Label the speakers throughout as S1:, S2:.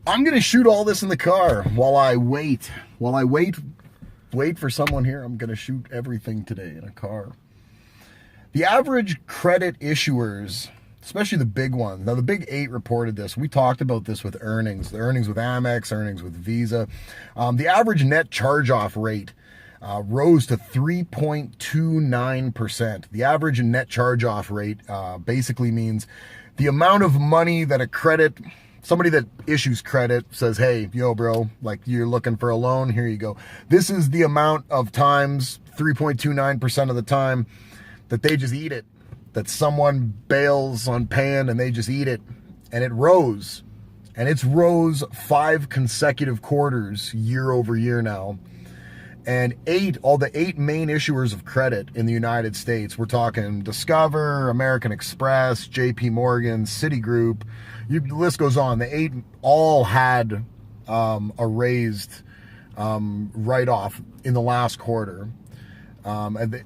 S1: I'm going to shoot all this in the car while I wait. Wait for someone here. I'm going to shoot everything today in a car. The average credit issuers, especially the big ones. Now, the big eight reported this. We talked about this with earnings. The earnings with Amex, earnings with Visa. The average net charge-off rate rose to 3.29%. The average net charge-off rate basically means the amount of money that somebody that issues credit says, hey, yo, bro, like you're looking for a loan, here you go. This is the amount of times, 3.29% of the time, that they just eat it. That someone bails on paying and they just eat it. And it rose. And it's rose 5 consecutive quarters year over year now. And all the eight main issuers of credit in the United States, we're talking Discover, American Express, JP Morgan, Citigroup, the list goes on. The eight all had a raised write-off in the last quarter. And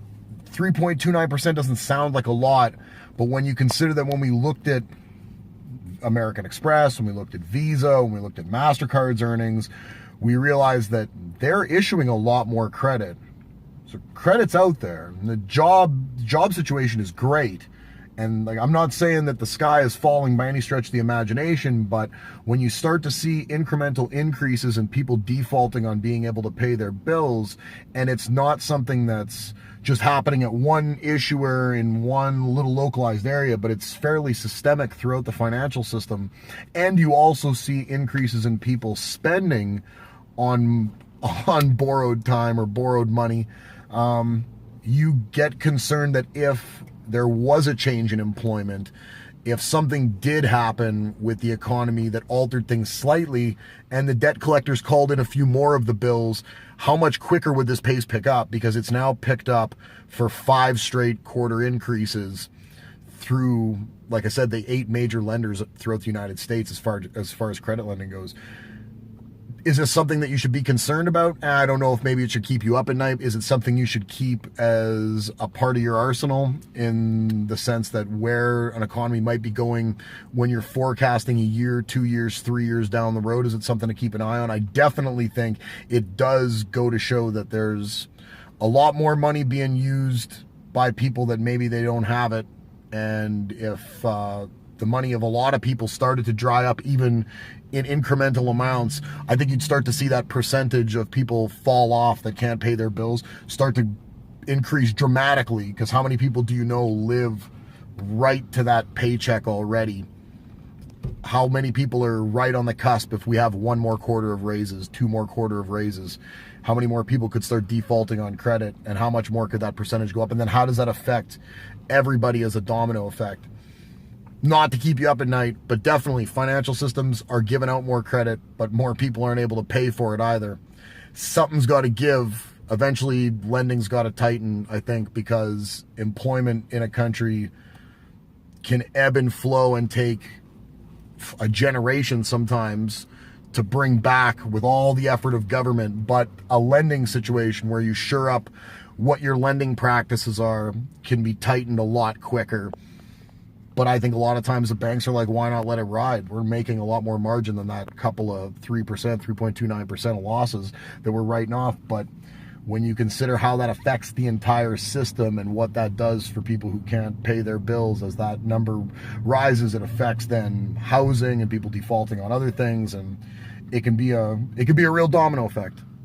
S1: 3.29% doesn't sound like a lot, but when you consider that when we looked at American Express, when we looked at Visa, when we looked at MasterCard's earnings, we realized that they're issuing a lot more credit. So credit's out there. And the job situation is great. And like, I'm not saying that the sky is falling by any stretch of the imagination, but when you start to see incremental increases in people defaulting on being able to pay their bills, and it's not something that's just happening at one issuer in one little localized area, but it's fairly systemic throughout the financial system, and you also see increases in people spending on borrowed time or borrowed money, you get concerned that if there was a change in employment, if something did happen with the economy that altered things slightly and the debt collectors called in a few more of the bills, how much quicker would this pace pick up? Because it's now picked up for 5 straight quarter increases through, like I said, the 8 major lenders throughout the United States as far as credit lending goes. Is this something that you should be concerned about? I don't know if maybe it should keep you up at night. Is it something you should keep as a part of your arsenal in the sense that where an economy might be going when you're forecasting a year, 2 years, 3 years down the road? Is it something to keep an eye on? I definitely think it does go to show that there's a lot more money being used by people that maybe they don't have it. And if the money of a lot of people started to dry up even in incremental amounts, I think you'd start to see that percentage of people fall off that can't pay their bills start to increase dramatically, because how many people do you know live right to that paycheck already? How many people are right on the cusp if we have 1 more quarter of raises, 2 more quarter of raises? How many more people could start defaulting on credit, and how much more could that percentage go up? And then how does that affect everybody as a domino effect? Not to keep you up at night, but definitely financial systems are giving out more credit, but more people aren't able to pay for it either. Something's got to give. Eventually, lending's got to tighten, I think, because employment in a country can ebb and flow and take a generation sometimes to bring back with all the effort of government. But a lending situation where you shore up what your lending practices are can be tightened a lot quicker. But I think a lot of times the banks are like, why not let it ride? We're making a lot more margin than that couple of 3%, 3.29% of losses that we're writing off. But when you consider how that affects the entire system and what that does for people who can't pay their bills, as that number rises, it affects then housing and people defaulting on other things, and it can be a real domino effect.